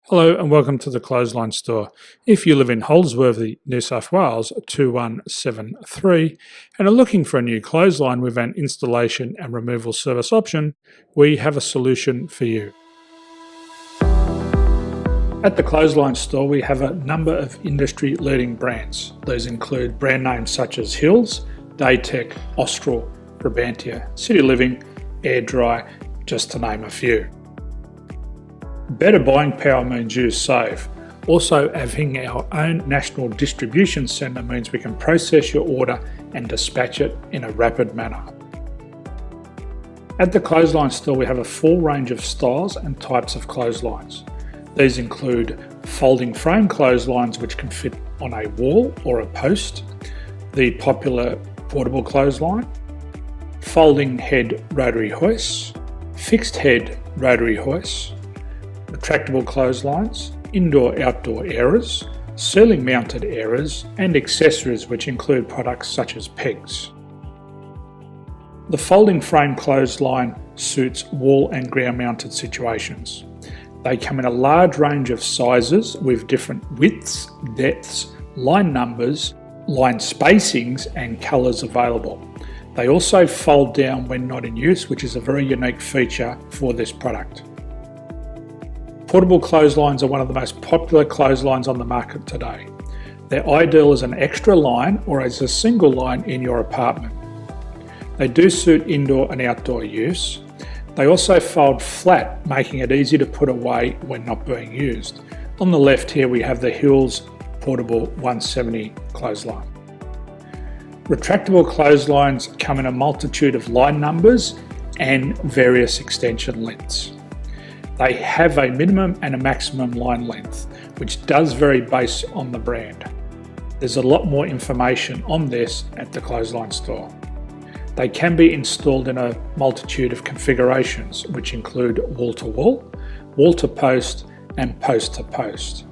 Hello and welcome to the Clothesline Store. If you live in Holsworthy, New South Wales 2173 and are looking for a new clothesline with an installation and removal service option, we have a solution for you. At the Clothesline Store we have a number of industry-leading brands. These include brand names such as Hills, Daytech, Austral, Brabantia, City Living, Air Dry, just to name a few. Better buying power means you save. Also, having our own national distribution centre means we can process your order and dispatch it in a rapid manner. At the Clothesline Store we have a full range of styles and types of clotheslines. These include folding frame clotheslines which can fit on a wall or a post, the popular portable clothesline, folding head rotary hoists, fixed head rotary hoists, retractable clotheslines, indoor-outdoor airers, ceiling mounted airers and accessories which include products such as pegs. The folding frame clothesline suits wall and ground mounted situations. They come in a large range of sizes with different widths, depths, line numbers, line spacings and colours available. They also fold down when not in use, which is a very unique feature for this product. Portable clotheslines are one of the most popular clotheslines on the market today. They're ideal as an extra line or as a single line in your apartment. They do suit indoor and outdoor use. They also fold flat, making it easy to put away when not being used. On the left here we have the Hills Portable 170 clothesline. Retractable clotheslines come in a multitude of line numbers and various extension lengths. They have a minimum and a maximum line length, which does vary based on the brand. There's a lot more information on this at the Clothesline Store. They can be installed in a multitude of configurations, which include wall-to-wall, wall-to-post and post-to-post.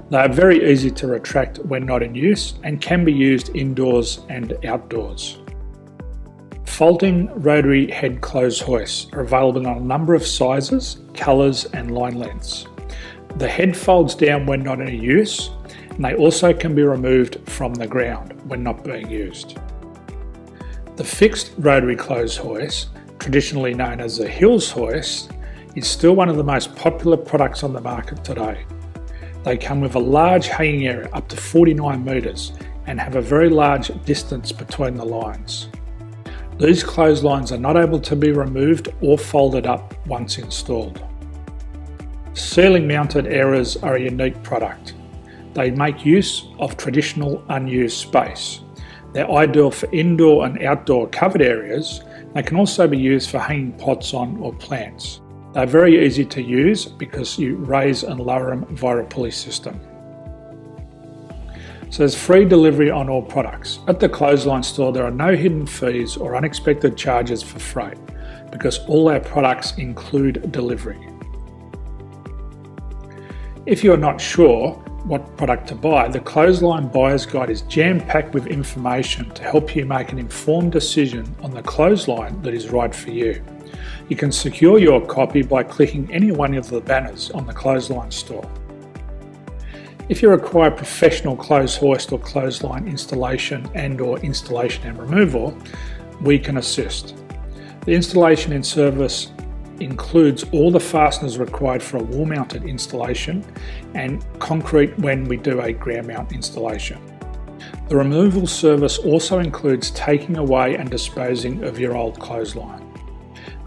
They are very easy to retract when not in use and can be used indoors and outdoors. Folding rotary head clothes hoists are available in a number of sizes, colours and line lengths. The head folds down when not in use and they also can be removed from the ground when not being used. The fixed rotary clothes hoist, traditionally known as the Hills hoist, is still one of the most popular products on the market today. They come with a large hanging area up to 49 metres and have a very large distance between the lines. These clotheslines are not able to be removed or folded up once installed. Ceiling mounted airers are a unique product. They make use of traditional unused space. They're ideal for indoor and outdoor covered areas. They can also be used for hanging pots on or plants. They're very easy to use because you raise and lower them via a pulley system. So there's free delivery on all products. At the Clothesline Store there are no hidden fees or unexpected charges for freight because all our products include delivery. If you're not sure what product to buy, the Clothesline Buyer's Guide is jam-packed with information to help you make an informed decision on the clothesline that is right for you. You can secure your copy by clicking any one of the banners on the Clothesline Store. If you require professional clothes hoist or clothesline installation and/or installation and removal, we can assist. The installation and service includes all the fasteners required for a wall-mounted installation and concrete when we do a ground mount installation. The removal service also includes taking away and disposing of your old clothesline.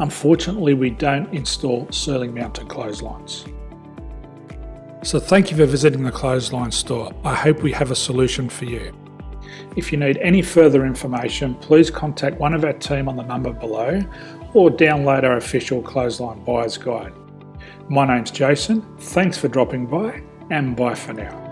Unfortunately, we don't install ceiling mounted clotheslines. So thank you for visiting the Clothesline Store. I hope we have a solution for you. If you need any further information, please contact one of our team on the number below or download our official Clothesline Buyer's Guide. My name's Jason, thanks for dropping by and bye for now.